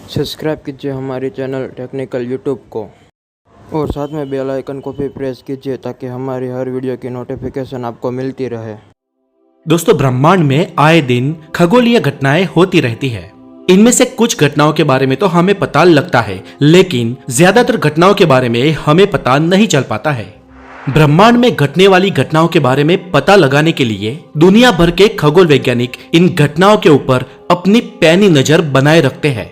Subscribe कीजिए हमारे channel technical YouTube को और साथ में बेल आइकन को भी प्रेस कीजिए ताकि हमारी हर वीडियो की नोटिफिकेशन आपको मिलती रहे। दोस्तों, ब्रह्मांड में आए दिन खगोलीय घटनाएं होती रहती है। इनमें से कुछ घटनाओं के बारे में तो हमें पता लगता है, लेकिन ज्यादातर घटनाओं के बारे में हमें पता नहीं चल पाता है। ब्रह्मांड में घटने वाली घटनाओं के बारे में पता लगाने के लिए दुनिया भर के खगोल वैज्ञानिक इन घटनाओं के ऊपर अपनी पैनी नजर बनाए रखते हैं।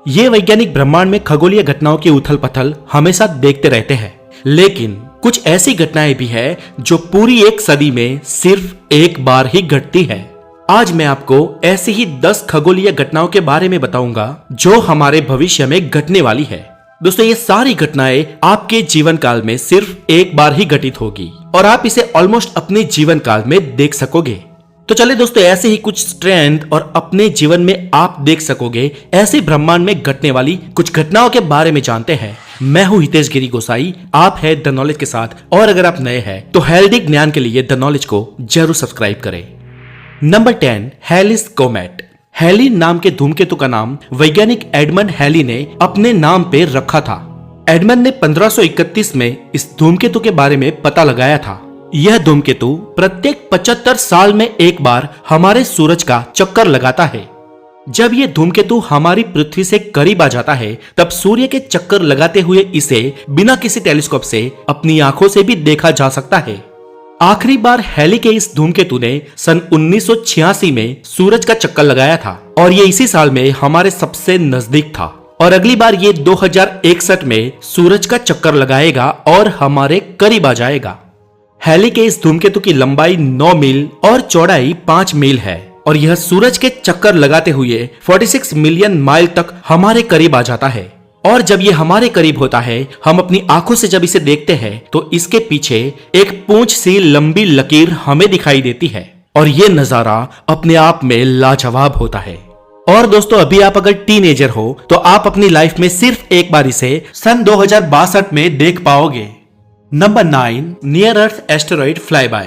ये वैज्ञानिक ब्रह्मांड में खगोलीय घटनाओं की उथल पथल हमेशा देखते रहते हैं, लेकिन कुछ ऐसी घटनाएं भी है जो पूरी एक सदी में सिर्फ एक बार ही घटती है। आज मैं आपको ऐसी ही 10 खगोलीय घटनाओं के बारे में बताऊंगा जो हमारे भविष्य में घटने वाली है। दोस्तों, ये सारी घटनाएं आपके जीवन काल में सिर्फ एक बार ही घटित होगी और आप इसे ऑलमोस्ट अपने जीवन काल में देख सकोगे। तो चलिए दोस्तों, ऐसे ही कुछ स्ट्रेंथ और अपने जीवन में आप देख सकोगे ऐसे ब्रह्मांड में घटने वाली कुछ घटनाओं के बारे में जानते हैं। मैं हूं हितेश गिरी गोसाई, आप है द नॉलेज के साथ, और अगर आप नए हैं तो हेल्दी ज्ञान के लिए द नॉलेज को जरूर सब्सक्राइब करें। Number 10, हेलिस comet. हेली नाम के धूमकेतु का नाम वैज्ञानिक एडमंड हेली ने अपने नाम पे रखा था। एडमंड ने 1531 में इस धूमकेतु के बारे में पता लगाया था। यह धूमकेतु प्रत्येक 75 साल में एक बार हमारे सूरज का चक्कर लगाता है। जब यह धूमकेतु हमारी पृथ्वी से करीब आ जाता है, तब सूर्य के चक्कर लगाते हुए इसे बिना किसी टेलीस्कोप से अपनी आंखों से भी देखा जा सकता है। आखिरी बार हेली के इस धूमकेतु ने सन 1986 में सूरज का चक्कर लगाया था और ये इसी साल में हमारे सबसे नजदीक था। और अगली बार ये 2061 में सूरज का चक्कर लगाएगा और हमारे करीब आ जाएगा। हेली के इस धूमकेतु की लंबाई 9 मील और चौड़ाई 5 मील है और यह सूरज के चक्कर लगाते हुए 46 मिलियन माइल तक हमारे करीब आ जाता है। और जब ये हमारे करीब होता है, हम अपनी आंखों से जब इसे देखते हैं तो इसके पीछे एक पूंछ सी लंबी लकीर हमें दिखाई देती है और ये नजारा अपने आप में लाजवाब होता है। और दोस्तों, अभी आप अगर टीनेजर हो तो आप अपनी लाइफ में सिर्फ एक बार इसे सन 2062 में देख पाओगे। Number 9, near earth asteroid flyby.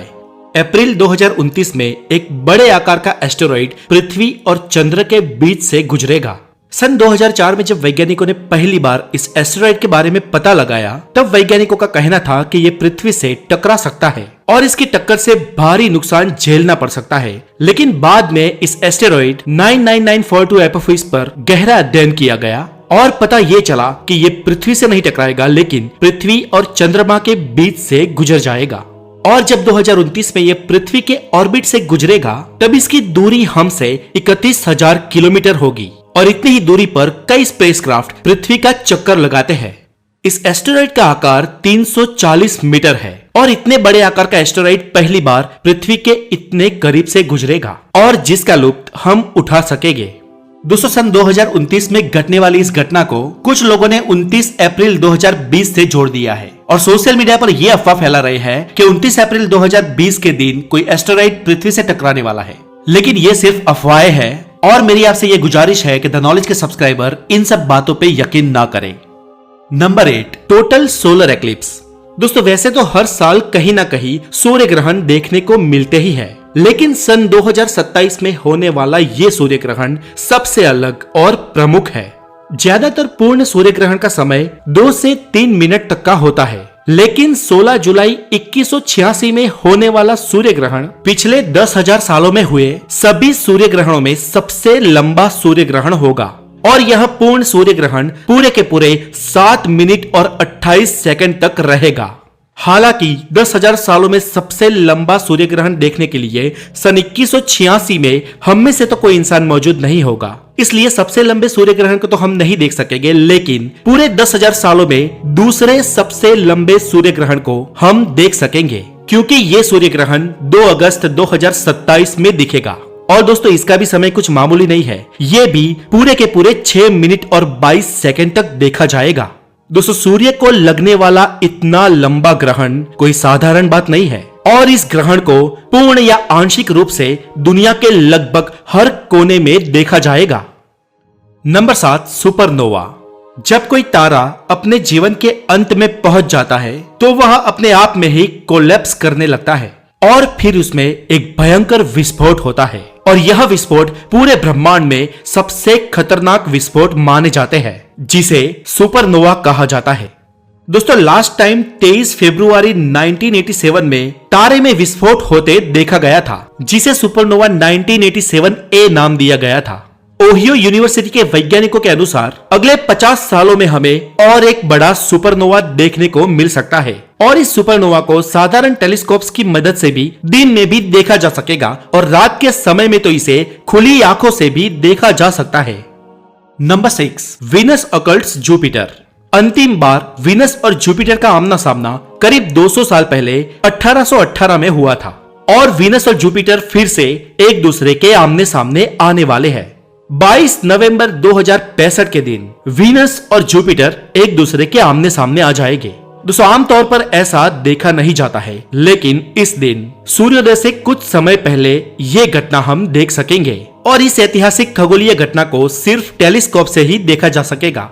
April 2029 में एक बड़े आकार का एस्टेरॉइड पृथ्वी और चंद्र के बीच से गुजरेगा। सन 2004 में जब वैज्ञानिकों ने पहली बार इस एस्टेरॉइड के बारे में पता लगाया, तब वैज्ञानिकों का कहना था कि यह पृथ्वी से टकरा सकता है और इसकी टक्कर से भारी नुकसान झेलना पड़ सकता है। लेकिन बाद में इस एस्टेरॉइड 99942 एपोफिस पर गहरा अध्ययन किया गया और पता ये चला कि ये पृथ्वी से नहीं टकराएगा, लेकिन पृथ्वी और चंद्रमा के बीच से गुजर जाएगा। और जब 2029 में ये पृथ्वी के ऑर्बिट से गुजरेगा, तब इसकी दूरी हमसे 31,000 किलोमीटर होगी और इतनी ही दूरी पर कई स्पेसक्राफ्ट पृथ्वी का चक्कर लगाते हैं। इस एस्टेरॉइड का आकार 340 मीटर है और इतने बड़े आकार का एस्टेरॉइड पहली बार पृथ्वी के इतने करीब से गुजरेगा और जिसका लुत्फ हम उठा सकेंगे। दोस्तों, सन 2029 में घटने वाली इस घटना को कुछ लोगों ने 29 अप्रैल 2020 से जोड़ दिया है और सोशल मीडिया पर यह अफवाह फैला रहे हैं कि 29 अप्रैल 2020 के दिन कोई एस्टेरॉइड पृथ्वी से टकराने वाला है, लेकिन ये सिर्फ अफवाहें हैं और मेरी आपसे ये गुजारिश है कि द नॉलेज के सब्सक्राइबर इन सब बातों पे यकीन ना करें। Number 8, total solar eclipse. दोस्तों, वैसे तो हर साल कहीं ना कहीं सूर्य ग्रहण देखने को मिलते ही है, लेकिन सन 2027 में होने वाला ये सूर्य ग्रहण सबसे अलग और प्रमुख है। ज्यादातर पूर्ण सूर्य ग्रहण का समय 2 से 3 मिनट तक का होता है, लेकिन 16 जुलाई 2186 में होने वाला सूर्य ग्रहण पिछले 10,000 सालों में हुए सभी सूर्य ग्रहणों में सबसे लंबा सूर्य ग्रहण होगा और यह पूर्ण सूर्य ग्रहण पूरे के पूरे 7 मिनट और 28 सेकंड तक रहेगा। हालांकि 10,000 सालों में सबसे लंबा सूर्य ग्रहण देखने के लिए सन 2186 में हम में से तो कोई इंसान मौजूद नहीं होगा, इसलिए सबसे लंबे सूर्य ग्रहण को तो हम नहीं देख सकेंगे, लेकिन पूरे 10,000 सालों में दूसरे सबसे लंबे सूर्य ग्रहण को हम देख सकेंगे, क्योंकि ये सूर्य ग्रहण 2 अगस्त 2027 में दिखेगा। और दोस्तों, इसका भी समय कुछ मामूली नहीं है, ये भी पूरे के पूरे 6 मिनट और 22 सेकंड तक देखा जाएगा। दोस्तों, सूर्य को लगने वाला इतना लंबा ग्रहण कोई साधारण बात नहीं है और इस ग्रहण को पूर्ण या आंशिक रूप से दुनिया के लगभग हर कोने में देखा जाएगा। Number 7, supernova. जब कोई तारा अपने जीवन के अंत में पहुंच जाता है तो वह अपने आप में ही कोलैप्स करने लगता है और फिर उसमें एक भयंकर विस्फोट होता है और यह विस्फोट पूरे ब्रह्मांड में सबसे खतरनाक विस्फोट माने जाते हैं, जिसे सुपरनोवा कहा जाता है। दोस्तों लास्ट टाइम 23 फरवरी 1987 में तारे में विस्फोट होते देखा गया था, जिसे सुपरनोवा 1987A नाम दिया गया था। ओहियो यूनिवर्सिटी के वैज्ञानिकों के अनुसार अगले 50 सालों में हमें और एक बड़ा सुपरनोवा देखने को मिल सकता है, और इस सुपरनोवा को साधारण टेलीस्कोप्स की मदद से भी दिन में भी देखा जा सकेगा, और रात के समय में तो इसे खुली आंखों से भी देखा जा सकता है। Number 6, Venus occults Jupiter. अंतिम बार वीनस और जुपिटर का आमना सामना करीब 200 साल पहले 1818 में हुआ था, और वीनस और जुपिटर फिर से एक दूसरे के आमने सामने आने वाले हैं। 22 नवंबर 2065 के दिन वीनस और जुपिटर एक दूसरे के आमने सामने आ जाएंगे। दोस्तों आमतौर पर ऐसा देखा नहीं जाता है, लेकिन इस दिन सूर्योदय से कुछ समय पहले ये घटना हम देख सकेंगे, और इस ऐतिहासिक खगोलीय घटना को सिर्फ टेलीस्कोप से ही देखा जा सकेगा।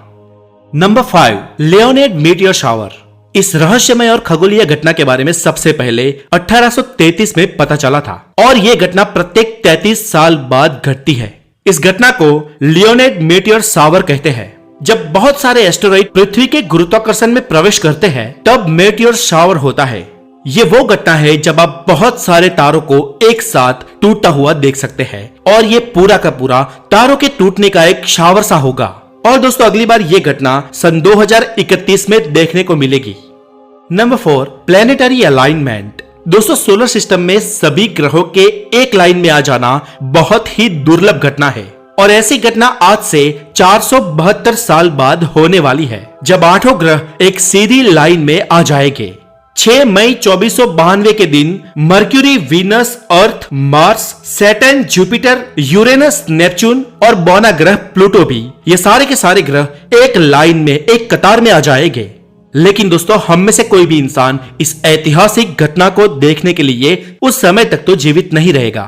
Number 5, Leonard meteor shower. इस रहस्यमय और खगोलीय घटना के बारे में सबसे पहले 1833 में पता चला था, और यह घटना प्रत्येक 33 साल बाद घटती है। इस घटना को लियोनार्ड मीटियोर शावर कहते हैं। जब बहुत सारे एस्टेरॉइड पृथ्वी के गुरुत्वाकर्षण में प्रवेश करते हैं, तब मीटियोर शावर होता है। ये वो घटना है जब आप बहुत सारे तारों को एक साथ टूटता हुआ देख सकते हैं, और ये पूरा का पूरा तारों के टूटने का एक शावर सा होगा। और दोस्तों अगली बार ये घटना सन 2031 में देखने को मिलेगी। Number 4, planetary alignment. दोस्तों सोलर सिस्टम में सभी ग्रहों के एक लाइन में आ जाना बहुत ही दुर्लभ घटना है, और ऐसी घटना आज से 472 साल बाद होने वाली है, जब 8 ग्रह एक सीधी लाइन में आ जाएंगे। 6 मई 2492 के दिन Mercury, Venus, Earth, Mars, Saturn, Jupiter, Uranus, Neptune और बौना ग्रह प्लूटो भी, ये सारे के सारे ग्रह एक लाइन में एक कतार में आ जाएंगे। लेकिन दोस्तों हम में से कोई भी इंसान इस ऐतिहासिक घटना को देखने के लिए उस समय तक तो जीवित नहीं रहेगा।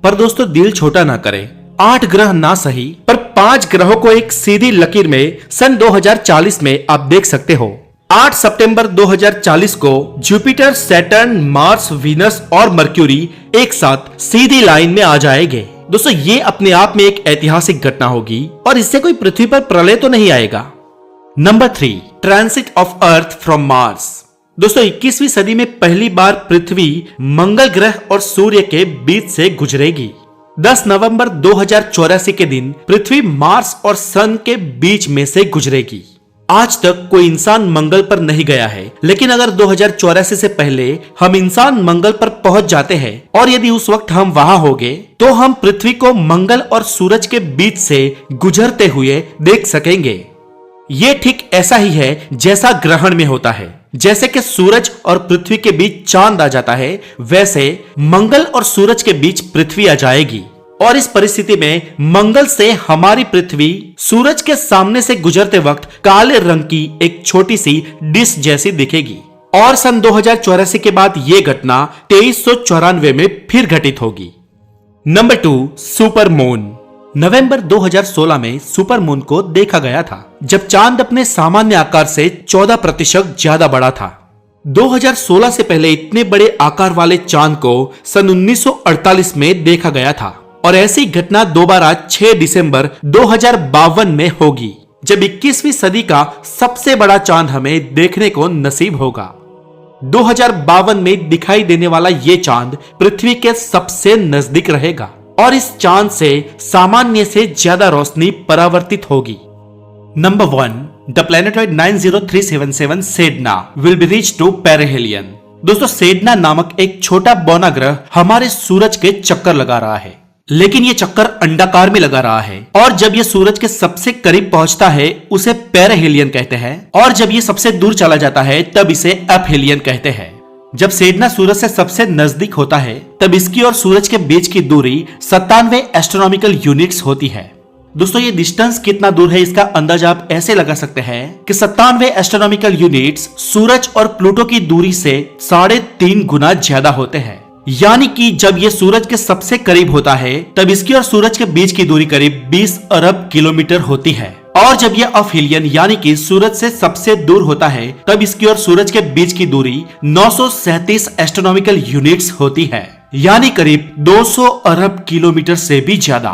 पर दोस्तों दिल छोटा ना करें, 8 ग्रह ना सही पर 5 ग्रहों को एक सीधी लकीर में सन 2040 में आप देख सकते हो। 8 सितंबर 2040 को जुपिटर, सैटर्न, मार्स, वीनस और मर्क्यूरी एक साथ सीधी लाइन में आ जाएंगे। दोस्तों ये अपने आप में एक ऐतिहासिक घटना होगी, और इससे कोई पृथ्वी पर प्रलय तो नहीं आएगा। Number 3, transit of earth from Mars. दोस्तों 21वीं सदी में पहली बार पृथ्वी मंगल ग्रह और सूर्य के बीच से गुजरेगी। 10 नवंबर 2084 के दिन पृथ्वी मार्स और सन के बीच में से गुजरेगी। आज तक कोई इंसान मंगल पर नहीं गया है, लेकिन अगर 2084 से पहले हम इंसान मंगल पर पहुंच जाते हैं, और यदि उस वक्त हम वहां होंगे, तो हम पृथ्वी को मंगल और सूरज के बीच से गुजरते हुए देख सकेंगे। ये ठीक ऐसा ही है जैसा ग्रहण में होता है। जैसे कि सूरज और पृथ्वी के बीच चांद आ जाता है, वैसे मंगल और सूरज के बीच पृथ्वी आ जाएगी, और इस परिस्थिति में मंगल से हमारी पृथ्वी सूरज के सामने से गुजरते वक्त काले रंग की एक छोटी सी डिश जैसी दिखेगी। और सन 2084 के बाद यह घटना 2394 में फिर घटित होगी। Number 2, super moon. नवंबर 2016 में सुपर मून को देखा गया था, जब चांद अपने सामान्य आकार से 14% ज्यादा बड़ा था। 2016 से पहले इतने बड़े आकार वाले चांद को सन 1948 में देखा गया था, और ऐसी घटना दोबारा 6 दिसंबर 2052 में होगी, जब 21वीं सदी का सबसे बड़ा चांद हमें देखने को नसीब होगा। 2052 में दिखाई देने वाला ये चांद पृथ्वी के सबसे नजदीक रहेगा, और इस चांद से सामान्य से ज्यादा रोशनी परावर्तित होगी। Number 1, the planetoid 90377 Sedna will be reach to perihelion. दोस्तों सेडना नामक एक छोटा बौना ग्रह हमारे सूरज के चक्कर लगा रहा है, लेकिन ये चक्कर अंडाकार में लगा रहा है, और जब ये सूरज के सबसे करीब पहुंचता है उसे पेरिहेलियन कहते हैं, और जब ये सबसे दूर चला जाता है तब इसे एपहेलियन कहते हैं। जब सेडना सूरज से सबसे नजदीक होता है, तब इसकी और सूरज के बीच की दूरी 97 एस्ट्रोनॉमिकल यूनिट्स होती है। दोस्तों ये डिस्टेंस कितना दूर है इसका अंदाजा आप ऐसे लगा सकते हैं कि 97 एस्ट्रोनॉमिकल यूनिट्स सूरज और प्लूटो की दूरी से 3.5 गुना ज्यादा होते हैं। यानी कि जब ये सूरज के सबसे करीब होता है, तब इसकी और सूरज के बीच की दूरी करीब 20 अरब किलोमीटर होती है, और जब यह अफिलियन यानी कि सूरज से सबसे दूर होता है, तब इसकी और सूरज के बीच की दूरी 937 एस्ट्रोनॉमिकल यूनिट्स होती है। यानी करीब 200 अरब किलोमीटर से भी ज्यादा।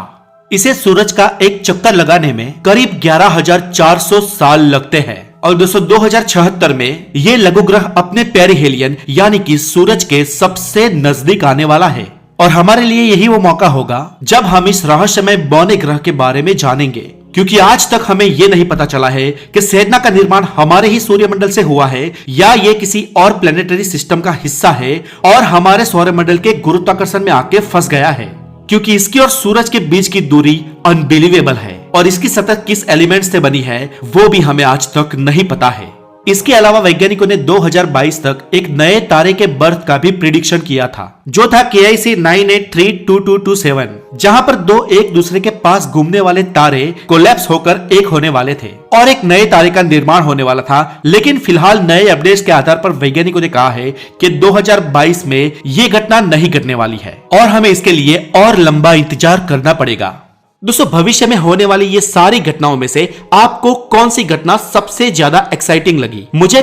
इसे सूरज का एक चक्कर लगाने में करीब 11,400 साल लगते हैं और दोस्तों 2076 में ये लघु ग्रह अपने पेरिहेलियन यानी कि सूरज के सबसे नजदीक आने वाला है। और हमारे लिए यही वो मौका होगा जब हम इस रहस्यमय बौने ग्रह के बारे में जानेंगे, क्योंकि आज तक हमें ये नहीं पता चला है कि सेडना का निर्माण हमारे ही सूर्यमंडल से हुआ है या ये किसी और प्लेनेटरी सिस्टम का हिस्सा है और हमारे सौरमंडल के गुरुत्वाकर्षण में आके फंस गया है, क्योंकि इसकी और सूरज के बीच की दूरी अनबिलीवेबल है और इसकी सतह किस एलिमेंट से बनी है वो भी हमें आज तक नहीं पता है। इसके अलावा वैज्ञानिकों ने 2022 तक एक नए तारे के बर्थ का भी प्रिडिक्शन किया था, जो था KIC 98322227, जहां पर दो एक दूसरे के पास घूमने वाले तारे कोलैप्स होकर एक होने वाले थे और एक नए तारे का निर्माण होने वाला था। लेकिन फिलहाल नए अपडेट्स के आधार पर वैज्ञानिकों ने कहा है कि 2022 में ये घटना नहीं घटने वाली है और हमें इसके लिए और लंबा इंतजार करना पड़ेगा। दोस्तों भविष्य में होने वाली ये सारी घटनाओं में से आपको कौन सी घटना सबसे ज्यादा एक्साइटिंग लगी? मुझे